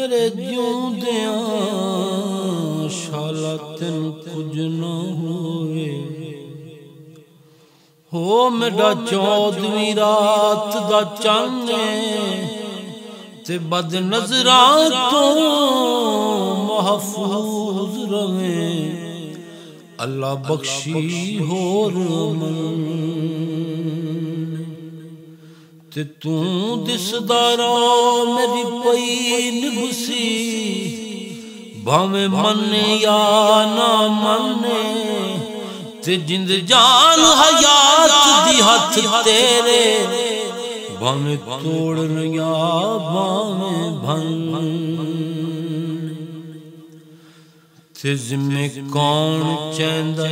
मेरे जिउंदियां शाला तेन कुछ न होए हो मेरा 14वीं रात दा चंद ते बद नजरां तो महफूज रवे अल्लाह बख्शी होर मन ते तू दिसदारा मेरी पई निभसी भावे मने या ना मने ते जिंद जान हयात दी हथ तेरे भावे तोड़न या भावे भन ते जिम्मे कौन चैंदा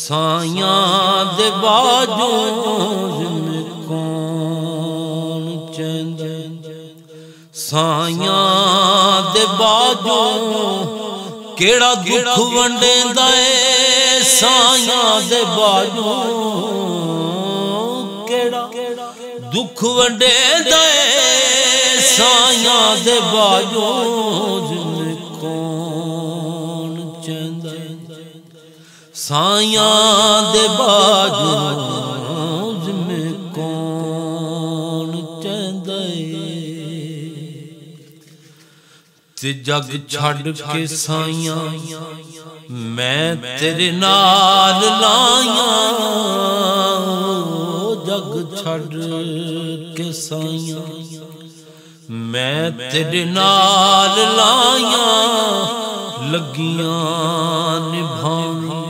साइयां दे बाजो जिम्मे कौन चैंदा साइयां दे बाजो केड़ा दुख वंडेंदा ए साइयां दे बाजो केड़ा दुख वंडेंदा ए साइयां दे बाजो जिम्मे कौन चैंदा साइयां दे बाजो जिम्मे कौन चैंदा ते जग छड़ के साइयां मैं तेरे नाल लाइया जग छड़ के साइयां मैं तेरे नाल लाइया लगियां निभावी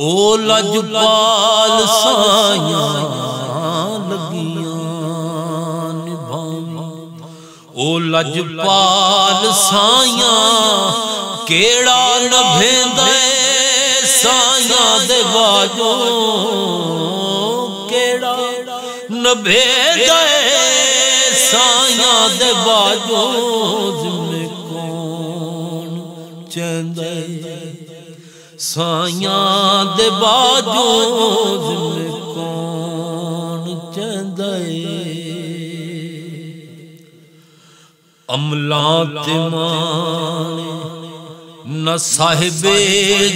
ओ लजपाल साइयां लगियां निभावी ओ लजपाल साइयां केड़ा नभेंदा साइयां दे बाजो केड़ा नभेंदा साइयां दे बाजो जिम्मे कौन चैंदा साइयां दे बाजो जिम्मे कौन चैंदा अमला ते माने न साहिबे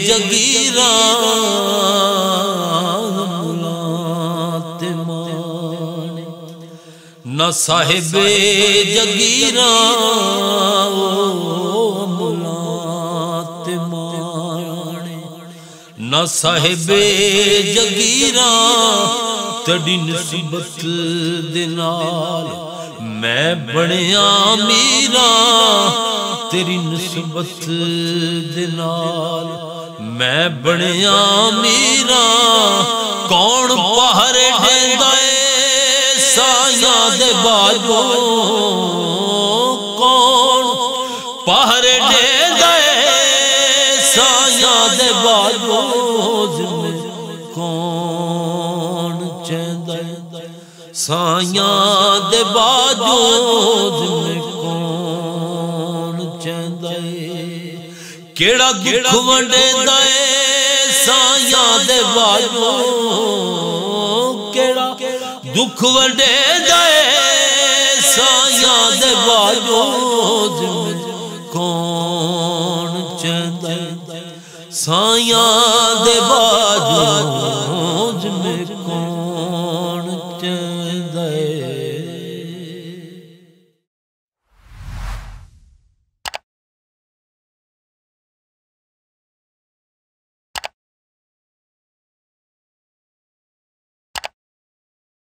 जगीरा अमला ते माने न साहिबे जगीरा अमला ते माने न साहिबे जगीरा तड़ी नसीबत दे नाल मैं बनिया मीरा तेरी निस्बत दे नाल मैं बनिया मीरा कौन पहरे देंदा साइयां दे बाजो कौन पहरे देंदा साइयां दे बाजो जिम्मे कौन चैंदा साइयां दे बाजो जिम्मे कौन चैंदा केड़ा दुख वंडेंदा साइयां दे बाजो केड़ा दुख वंडेंदा साइयां दे बाजो जिम्मे कौन चैंदा साइयां